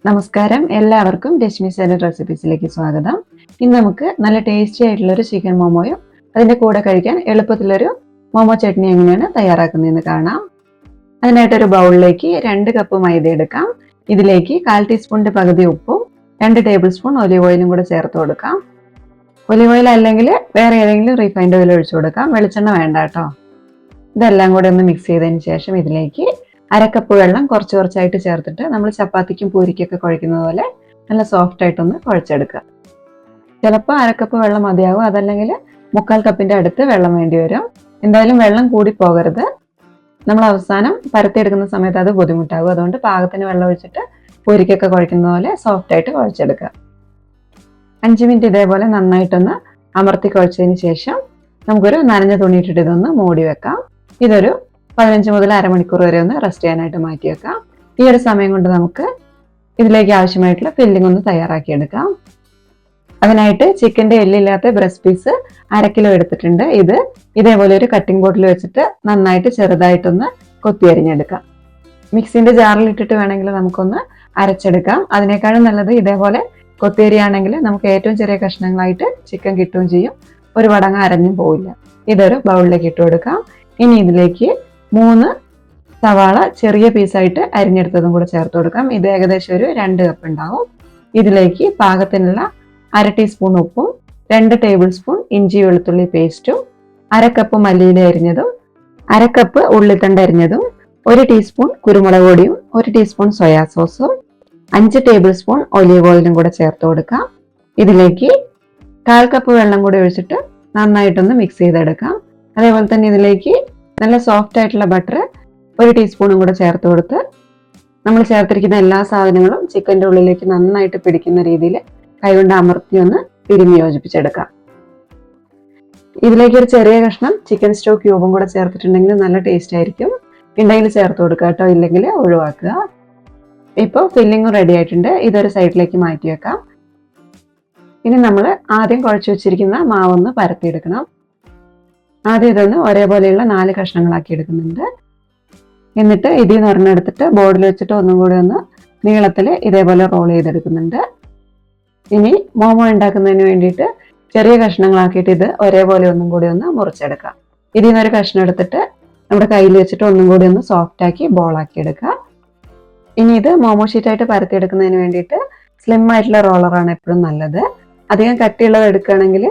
നമസ്കാരം, എല്ലാവർക്കും രശ്മി സാലഡ് റെസിപ്പീസിലേക്ക് സ്വാഗതം. ഇന്ന് നമുക്ക് നല്ല ടേസ്റ്റി ആയിട്ടുള്ള ഒരു ചിക്കൻ മോമോയും അതിന്റെ കൂടെ കഴിക്കാൻ എളുപ്പത്തിലൊരു മോമോ ചട്നി എങ്ങനെയാണ് തയ്യാറാക്കുന്നതെന്ന് കാണാം. അതിനായിട്ടൊരു ബൗളിലേക്ക് 2 കപ്പ് മൈദ എടുക്കാം. ഇതിലേക്ക് 1/4 ടീസ്പൂണിന്റെ പകുതി ഉപ്പും 2 ടേബിൾ സ്പൂൺ ഒലിവ് ഓയിലും കൂടെ ചേർത്ത് കൊടുക്കാം. ഒലിവ് ഓയിൽ അല്ലെങ്കിൽ വേറെ ഏതെങ്കിലും റിഫൈൻഡ് ഓയിൽ ഒഴിച്ചു കൊടുക്കാം, വെളിച്ചെണ്ണ വേണ്ട കേട്ടോ. ഇതെല്ലാം കൂടെ ഒന്ന് മിക്സ് ചെയ്തതിന് ശേഷം ഇതിലേക്ക് 1/2 കപ്പ് വെള്ളം കുറച്ച് കുറച്ചായിട്ട് ചേർത്തിട്ട് നമ്മൾ ചപ്പാത്തിക്കും പൂരിക്കൊക്കെ കുഴക്കുന്നത് പോലെ നല്ല സോഫ്റ്റ് ആയിട്ടൊന്ന് കുഴച്ചെടുക്കുക. ചിലപ്പോൾ 1/2 കപ്പ് വെള്ളം മതിയാകും, അതല്ലെങ്കിൽ 1/4 കപ്പിന്റെ അടുത്ത് വെള്ളം വേണ്ടി വരും. എന്തായാലും വെള്ളം കൂടി പോകരുത്, നമ്മൾ അവസാനം പരത്തിയെടുക്കുന്ന സമയത്ത് അത് ബുദ്ധിമുട്ടാകും. അതുകൊണ്ട് പാകത്തിന് വെള്ളം ഒഴിച്ചിട്ട് പൂരിക്കൊക്കെ കുഴക്കുന്ന പോലെ സോഫ്റ്റ് ആയിട്ട് കുഴച്ചെടുക്കുക. 5 മിനിറ്റ് ഇതേപോലെ നന്നായിട്ടൊന്ന് അമർത്തി കുഴച്ചതിന് ശേഷം നമുക്കൊരു നനഞ്ഞ തുണി ഇട്ടിട്ട് ഇതൊന്ന് മൂടി വെക്കാം. ഇതൊരു 15 മുതൽ അരമണിക്കൂർ വരെ ഒന്ന് റെസ്റ്റ് ചെയ്യാനായിട്ട് മാറ്റി വെക്കാം. ഈ ഒരു സമയം കൊണ്ട് നമുക്ക് ഇതിലേക്ക് ആവശ്യമായിട്ടുള്ള ഫില്ലിംഗ് ഒന്ന് തയ്യാറാക്കിയെടുക്കാം. അതിനായിട്ട് ചിക്കൻ്റെ എല്ലില്ലാത്ത ബ്രസ്റ്റ് പീസ് 1/2 കിലോ എടുത്തിട്ടുണ്ട്. ഇത് ഇതേപോലെ ഒരു കട്ടിംഗ് ബോർഡിൽ വെച്ചിട്ട് നന്നായിട്ട് ചെറുതായിട്ടൊന്ന് കൊത്തി അരിഞ്ഞെടുക്കാം. മിക്സിന്റെ ജാറിൽ ഇട്ടിട്ട് വേണമെങ്കിൽ നമുക്കൊന്ന് അരച്ചെടുക്കാം. അതിനേക്കാളും നല്ലത് ഇതേപോലെ കൊത്തിയരിയാണെങ്കിൽ നമുക്ക് ഏറ്റവും ചെറിയ കഷ്ണങ്ങളായിട്ട് ചിക്കൻ കിട്ടുകയും ചെയ്യും, ഒരു വടങ്ങ അരഞ്ഞും പോവില്ല. ഇതൊരു ബൗളിലേക്ക് ഇട്ട് കൊടുക്കാം. ഇനി ഇതിലേക്ക് 3 സവാള ചെറിയ പീസായിട്ട് അരിഞ്ഞെടുത്തതും കൂടെ ചേർത്ത് കൊടുക്കാം. ഇത് ഏകദേശം ഒരു 2 കപ്പ് ഉണ്ടാവും. ഇതിലേക്ക് പാകത്തിനുള്ള 1/2 ടീസ്പൂൺ ഉപ്പും 2 ടേബിൾ സ്പൂൺ ഇഞ്ചി വെളുത്തുള്ളി പേസ്റ്റും 1/2 കപ്പ് മല്ലിയില അരിഞ്ഞതും 1/2 കപ്പ് ഉള്ളിത്തണ്ട് അരിഞ്ഞതും 1 ടീസ്പൂൺ കുരുമുളക് പൊടിയും 1 ടീസ്പൂൺ സോയാ സോസും 5 ടേബിൾ സ്പൂൺ ഒലിവ് ഓയിലും കൂടെ ചേർത്ത് കൊടുക്കാം. ഇതിലേക്ക് 1/4 കപ്പ് വെള്ളം കൂടി ഒഴിച്ചിട്ട് നന്നായിട്ടൊന്ന് മിക്സ് ചെയ്തെടുക്കാം. അതേപോലെ തന്നെ ഇതിലേക്ക് നല്ല സോഫ്റ്റ് ആയിട്ടുള്ള ബട്ടർ 1 ടീസ്പൂണും കൂടെ ചേർത്ത് കൊടുത്ത് നമ്മൾ ചേർത്തിരിക്കുന്ന എല്ലാ സാധനങ്ങളും ചിക്കൻ്റെ ഉള്ളിലേക്ക് നന്നായിട്ട് പിടിക്കുന്ന രീതിയിൽ കൈകൊണ്ട് അമർത്തി ഒന്ന് തിരുമ്മി യോജിപ്പിച്ചെടുക്കാം. ഇതിലേക്ക് ഒരു ചെറിയ കഷ്ണം ചിക്കൻ സ്റ്റോ ക്യൂബും കൂടെ ചേർത്തിട്ടുണ്ടെങ്കിൽ നല്ല ടേസ്റ്റ് ആയിരിക്കും. ഉണ്ടെങ്കിൽ ചേർത്ത് കൊടുക്കുക കേട്ടോ, ഇല്ലെങ്കിൽ ഒഴിവാക്കുക. ഇപ്പോൾ ഫില്ലിംഗ് റെഡി ആയിട്ടുണ്ട്. ഇതൊരു സൈഡിലേക്ക് മാറ്റി വെക്കാം. ഇനി നമ്മൾ ആദ്യം കുഴച്ച് വെച്ചിരിക്കുന്ന മാവൊന്ന് പരത്തിയെടുക്കണം. ആദ്യം ഇതൊന്ന് ഒരേപോലെയുള്ള 4 കഷ്ണങ്ങളാക്കി എടുക്കുന്നുണ്ട്. എന്നിട്ട് ഇതിൽ നിന്ന് ഒരെണ്ണെടുത്തിട്ട് ബോർഡിൽ വെച്ചിട്ട് ഒന്നും കൂടി ഒന്ന് നീളത്തിൽ ഇതേപോലെ റോൾ ചെയ്തെടുക്കുന്നുണ്ട്. ഇനി മോമോ ഉണ്ടാക്കുന്നതിന് വേണ്ടിയിട്ട് ചെറിയ കഷ്ണങ്ങളാക്കിയിട്ട് ഇത് ഒരേപോലെ ഒന്നും കൂടി ഒന്ന് മുറിച്ചെടുക്കാം. ഇതിൽ നിന്നൊരു കഷ്ണം എടുത്തിട്ട് നമ്മുടെ കയ്യിൽ വെച്ചിട്ട് ഒന്നും കൂടി ഒന്ന് സോഫ്റ്റ് ആക്കി ബോളാക്കി എടുക്കാം. ഇനി ഇത് മോമോ ഷീറ്റായിട്ട് പരത്തിയെടുക്കുന്നതിന് വേണ്ടിയിട്ട് സ്ലിം ആയിട്ടുള്ള റോളറാണ് എപ്പോഴും നല്ലത്. അധികം കട്ടിയുള്ളത് എടുക്കുകയാണെങ്കിൽ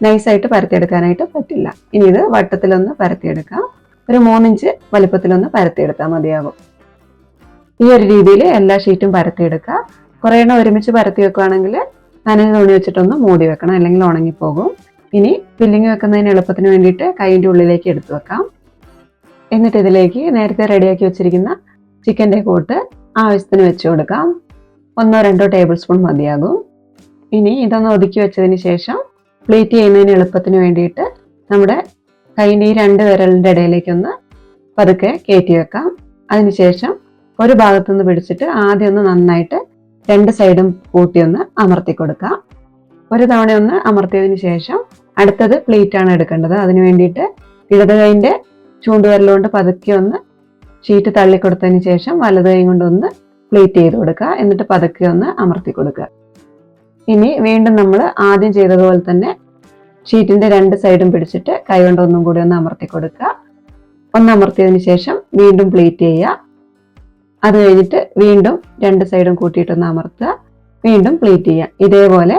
നൈസായിട്ട് പരത്തിയെടുക്കാനായിട്ട് പറ്റില്ല. ഇനി ഇത് വട്ടത്തിലൊന്ന് പരത്തിയെടുക്കാം. ഒരു 3 ഇഞ്ച് വലുപ്പത്തിലൊന്ന് പരത്തിയെടുത്താൽ മതിയാകും. ഈ ഒരു രീതിയിൽ എല്ലാ ഷീറ്റും പരത്തിയെടുക്കുക. കുറേ എണ്ണം ഒരുമിച്ച് പരത്തി വെക്കുകയാണെങ്കിൽ നനഞ്ഞ തുണി വെച്ചിട്ടൊന്ന് മൂടി വെക്കണം, അല്ലെങ്കിൽ ഉണങ്ങിപ്പോകും. ഇനി ഫില്ലിങ് വെക്കുന്നതിന് എളുപ്പത്തിന് വേണ്ടിയിട്ട് കൈൻ്റെ ഉള്ളിലേക്ക് എടുത്തു വെക്കാം. എന്നിട്ട് ഇതിലേക്ക് നേരത്തെ റെഡിയാക്കി വെച്ചിരിക്കുന്ന ചിക്കൻ്റെ കൂട്ട് ആവശ്യത്തിന് വെച്ച് കൊടുക്കാം. 1-2 ടേബിൾ സ്പൂൺ മതിയാകും. ഇനി ഇതൊന്ന് ഒതുക്കി വെച്ചതിന് ശേഷം പ്ലേറ്റ് ചെയ്യുന്നതിന് എളുപ്പത്തിന് വേണ്ടിയിട്ട് നമ്മുടെ കൈൻ്റെ ഈ 2 വിരലിൻ്റെ ഇടയിലേക്കൊന്ന് പതുക്കെ കയറ്റി വെക്കാം. അതിനുശേഷം ഒരു ഭാഗത്തുനിന്ന് പിടിച്ചിട്ട് ആദ്യം ഒന്ന് നന്നായിട്ട് 2 സൈഡും കൂട്ടി ഒന്ന് അമർത്തി കൊടുക്കാം. ഒരു തവണ ഒന്ന് അമർത്തിയതിന് ശേഷം അടുത്തത് പ്ലേറ്റ് ആണ് എടുക്കേണ്ടത്. അതിന് വേണ്ടിയിട്ട് ഇടത് കൈൻ്റെ ചൂണ്ടുവിരലുകൊണ്ട് പതുക്കെ ഒന്ന് ഷീറ്റ് തള്ളിക്കൊടുത്തതിന് ശേഷം വലത് കൈ കൊണ്ടൊന്ന് പ്ലേറ്റ് ചെയ്ത് കൊടുക്കുക. എന്നിട്ട് പതുക്കെ ഒന്ന് അമർത്തി കൊടുക്കുക. ഇനി വീണ്ടും നമ്മൾ ആദ്യം ചെയ്തതുപോലെ തന്നെ ഷീറ്റിന്റെ 2 സൈഡും പിടിച്ചിട്ട് കൈ കൊണ്ട് ഒന്നും കൂടി ഒന്ന് അമർത്തി കൊടുക്കുക. ഒന്ന് അമർത്തിയതിന് ശേഷം വീണ്ടും പ്ലേറ്റ് ചെയ്യുക. അത് കഴിഞ്ഞിട്ട് വീണ്ടും 2 സൈഡും കൂട്ടിയിട്ടൊന്ന് അമർത്തുക, വീണ്ടും പ്ലേറ്റ് ചെയ്യുക. ഇതേപോലെ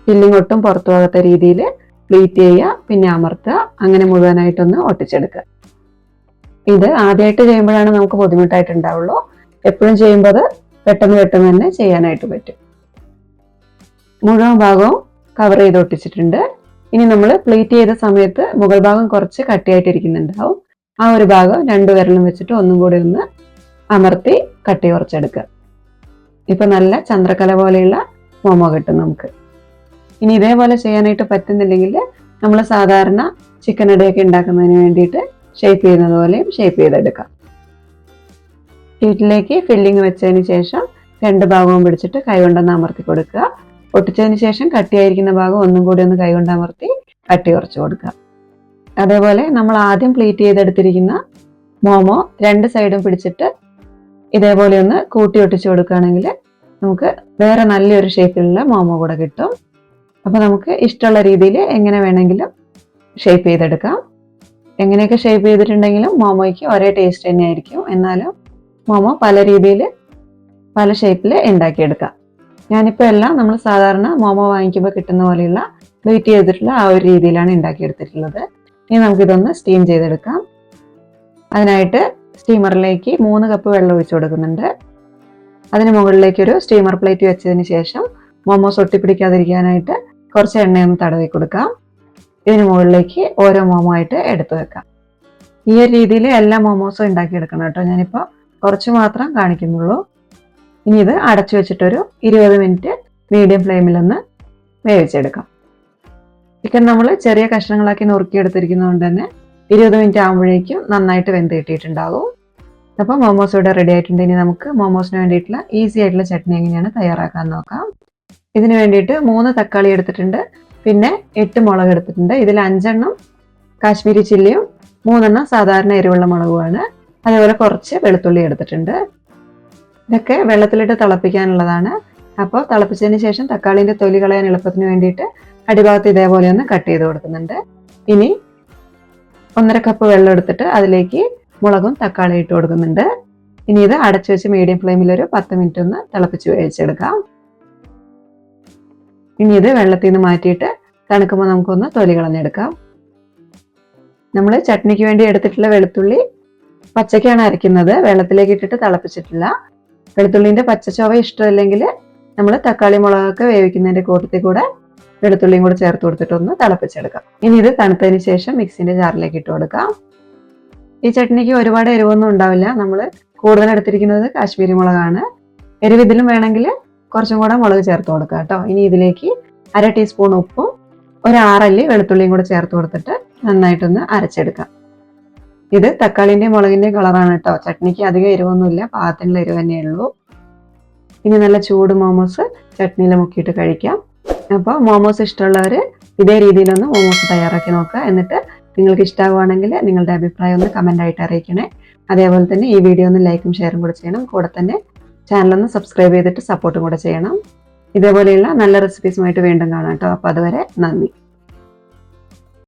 ഫില്ലിംഗ് ഒട്ടും പുറത്തു പോകാത്ത രീതിയിൽ പ്ലേറ്റ് ചെയ്യുക, പിന്നെ അമർത്തുക. അങ്ങനെ മുഴുവനായിട്ടൊന്ന് ഒട്ടിച്ചെടുക്കുക. ഇത് ആദ്യമായിട്ട് ചെയ്യുമ്പോഴാണ് നമുക്ക് ബുദ്ധിമുട്ടായിട്ടുണ്ടാവുള്ളൂ. എപ്പോഴും ചെയ്യുമ്പോൾ അത് പെട്ടെന്ന് തന്നെ ചെയ്യാനായിട്ട് പറ്റും. മുഴുവൻ ഭാഗവും കവർ ചെയ്ത് ഒട്ടിച്ചിട്ടുണ്ട്. ഇനി നമ്മൾ പ്ലേറ്റ് ചെയ്ത സമയത്ത് മുകൾ ഭാഗം കുറച്ച് കട്ടിയായിട്ടിരിക്കുന്നുണ്ടാവും. ആ ഒരു ഭാഗം 2 വിരലും വെച്ചിട്ട് ഒന്നും കൂടി ഒന്ന് അമർത്തി കട്ടി കുറച്ചെടുക്കുക. ഇപ്പൊ നല്ല ചന്ദ്രക്കല പോലെയുള്ള മോമോ കിട്ടും നമുക്ക്. ഇനി ഇതേപോലെ ചെയ്യാനായിട്ട് പറ്റുന്നില്ലെങ്കിൽ നമ്മൾ സാധാരണ ചിക്കൻ അടയൊക്കെ ഉണ്ടാക്കുന്നതിന് വേണ്ടിയിട്ട് ഷേപ്പ് ചെയ്യുന്നത് പോലെയും ഷേപ്പ് ചെയ്തെടുക്കാം. ഷീറ്റിലേക്ക് ഫില്ലിങ് വെച്ചതിന് ശേഷം 2 ഭാഗവും പിടിച്ചിട്ട് കൈകൊണ്ടൊന്ന് അമർത്തി കൊടുക്കുക. ഒട്ടിച്ചതിന് ശേഷം കട്ടിയായിരിക്കുന്ന ഭാഗം ഒന്നും കൂടി ഒന്ന് കൈകൊണ്ട് അമർത്തി കട്ടി കുറച്ച് കൊടുക്കുക. അതേപോലെ നമ്മൾ ആദ്യം പ്ലേറ്റ് ചെയ്തെടുത്തിരിക്കുന്ന മോമോ 2 സൈഡും പിടിച്ചിട്ട് ഇതേപോലെ ഒന്ന് കൂട്ടി ഒട്ടിച്ചു കൊടുക്കുകയാണെങ്കിൽ നമുക്ക് വേറെ നല്ലൊരു ഷേപ്പിലുള്ള മോമോ കൂടെ കിട്ടും. അപ്പോൾ നമുക്ക് ഇഷ്ടമുള്ള രീതിയിൽ എങ്ങനെ വേണമെങ്കിലും ഷേപ്പ് ചെയ്തെടുക്കാം. എങ്ങനെയൊക്കെ ഷേപ്പ് ചെയ്തിട്ടുണ്ടെങ്കിലും മോമോയ്ക്ക് ഒരേ ടേസ്റ്റ് തന്നെയായിരിക്കും. എന്നാലും മോമോ പല രീതിയിൽ പല ഷേപ്പിൽ ഉണ്ടാക്കിയെടുക്കാം. ഞാനിപ്പോൾ എല്ലാം നമ്മൾ സാധാരണ മോമോ വാങ്ങിക്കുമ്പോൾ കിട്ടുന്ന പോലെയുള്ള ബീറ്റ് ചെയ്തിട്ടുള്ള ആ ഒരു രീതിയിലാണ് ഉണ്ടാക്കിയെടുത്തിട്ടുള്ളത്. ഇനി നമുക്കിതൊന്ന് സ്റ്റീം ചെയ്തെടുക്കാം. അതിനായിട്ട് സ്റ്റീമറിലേക്ക് 3 കപ്പ് വെള്ളം ഒഴിച്ചു കൊടുക്കുന്നുണ്ട്. അതിന് മുകളിലേക്ക് ഒരു സ്റ്റീമർ പ്ലേറ്റ് വെച്ചതിന് ശേഷം മോമോസ് ഒട്ടിപ്പിടിക്കാതിരിക്കാനായിട്ട് കുറച്ച് എണ്ണയൊന്ന് തടവി കൊടുക്കാം. ഇതിന് മുകളിലേക്ക് ഓരോ മോമോ ആയിട്ട് എടുത്തു വെക്കാം. ഈ ഒരു രീതിയിൽ എല്ലാ മോമോസും ഉണ്ടാക്കിയെടുക്കണം കേട്ടോ. ഞാനിപ്പോൾ കുറച്ച് മാത്രം കാണിക്കുന്നുള്ളൂ. ഇനി ഇത് അടച്ചു വെച്ചിട്ടൊരു 20 മിനിറ്റ് മീഡിയം ഫ്ലെയിമിലൊന്ന് വേവിച്ചെടുക്കാം. ചിക്കൻ നമ്മൾ ചെറിയ കഷ്ണങ്ങളാക്കി നുറുക്കിയെടുത്തിരിക്കുന്നതുകൊണ്ട് തന്നെ 20 മിനിറ്റ് ആകുമ്പോഴേക്കും നന്നായിട്ട് വെന്ത് കിട്ടിയിട്ടുണ്ടാകും. അപ്പോൾ മോമോസ് ഇവിടെ റെഡി ആയിട്ടുണ്ട്. ഇനി നമുക്ക് മോമോസിന് വേണ്ടിയിട്ടുള്ള ഈസി ആയിട്ടുള്ള ചട്നി എങ്ങനെയാണ് തയ്യാറാക്കാൻ നോക്കാം. ഇതിന് വേണ്ടിയിട്ട് 3 തക്കാളി എടുത്തിട്ടുണ്ട്, പിന്നെ 8 മുളക് എടുത്തിട്ടുണ്ട്. ഇതിൽ 5 എണ്ണം കാശ്മീരി ചില്ലിയും 3 എണ്ണം സാധാരണ എരിവുള്ള മുളകുമാണ്. അതേപോലെ കുറച്ച് വെളുത്തുള്ളി എടുത്തിട്ടുണ്ട്. ഇതൊക്കെ വെള്ളത്തിലിട്ട് തിളപ്പിക്കാനുള്ളതാണ്. അപ്പോൾ തിളപ്പിച്ചതിന് ശേഷം തക്കാളിൻ്റെ തൊലി കളയാൻ എളുപ്പത്തിന് വേണ്ടിയിട്ട് അടിഭാഗത്ത് ഇതേപോലെ ഒന്ന് കട്ട് ചെയ്ത് കൊടുക്കുന്നുണ്ട്. ഇനി 1.5 കപ്പ് വെള്ളം എടുത്തിട്ട് അതിലേക്ക് മുളകും തക്കാളി ഇട്ട് കൊടുക്കുന്നുണ്ട്. ഇനി ഇത് അടച്ചു വെച്ച് മീഡിയം ഫ്ലെയിമിൽ ഒരു 10 മിനിറ്റ് ഒന്ന് തിളപ്പിച്ച് വേവിച്ചെടുക്കാം. ഇനി ഇത് വെള്ളത്തിൽ നിന്ന് മാറ്റിയിട്ട് തണുക്കുമ്പോൾ നമുക്കൊന്ന് തൊലി കളഞ്ഞെടുക്കാം. നമ്മൾ ചട്നിക്ക് വേണ്ടി എടുത്തിട്ടുള്ള വെളുത്തുള്ളി പച്ചക്കാണ് അരയ്ക്കുന്നത്, വെള്ളത്തിലേക്ക് ഇട്ടിട്ട് തിളപ്പിച്ചിട്ടില്ല. വെളുത്തുള്ളിൻ്റെ പച്ചച്ചൊവ ഇഷ്ടമില്ലെങ്കിൽ നമ്മൾ തക്കാളി മുളകൊക്കെ വേവിക്കുന്നതിൻ്റെ കൂട്ടത്തിൽ കൂടെ വെളുത്തുള്ളിയും കൂടെ ചേർത്ത് കൊടുത്തിട്ടൊന്ന് തിളപ്പിച്ചെടുക്കാം. ഇനി ഇത് തണുത്തതിന് ശേഷം മിക്സിൻ്റെ ജാറിലേക്ക് ഇട്ട് കൊടുക്കാം. ഈ ചട്നിക്ക് ഒരുപാട് എരിവൊന്നും ഉണ്ടാവില്ല. നമ്മൾ കൂടുതൽ എടുത്തിരിക്കുന്നത് കാശ്മീരി മുളകാണ്. എരിവ് ഇതിലും വേണമെങ്കിൽ കുറച്ചും കൂടെ മുളക് ചേർത്ത് കൊടുക്കുക കേട്ടോ. ഇനി ഇതിലേക്ക് 1/2 ടീസ്പൂൺ ഉപ്പും 6 അല്ലി വെളുത്തുള്ളിയും കൂടെ ചേർത്ത് കൊടുത്തിട്ട് നന്നായിട്ടൊന്ന് അരച്ചെടുക്കാം. ഇത് തക്കാളിൻ്റെയും മുളകിൻ്റെയും കളറാണ് കേട്ടോ. ചട്നിക്ക് അധികം എരിവൊന്നുമില്ല, പാകത്തിനുള്ള എരിവ് തന്നെയുള്ളൂ. ഇനി നല്ല ചൂട് മോമോസ് ചട്നിയിൽ മുക്കിയിട്ട് കഴിക്കാം. അപ്പോൾ മോമോസ് ഇഷ്ടമുള്ളവർ ഇതേ രീതിയിലൊന്ന് മോമോസ് തയ്യാറാക്കി നോക്കുക. എന്നിട്ട് നിങ്ങൾക്ക് ഇഷ്ടമാവുകയാണെങ്കിൽ നിങ്ങളുടെ അഭിപ്രായം ഒന്ന് കമൻ്റായിട്ട് അറിയിക്കണേ. അതേപോലെ തന്നെ ഈ വീഡിയോ ഒന്ന് ലൈക്കും ഷെയറും കൂടെ ചെയ്യണം. കൂടെ തന്നെ ചാനലൊന്ന് സബ്സ്ക്രൈബ് ചെയ്തിട്ട് സപ്പോർട്ടും കൂടെ ചെയ്യണം. ഇതേപോലെയുള്ള നല്ല റെസിപ്പീസുമായിട്ട് വീണ്ടും കാണാം കേട്ടോ. അപ്പോൾ അതുവരെ നന്ദി.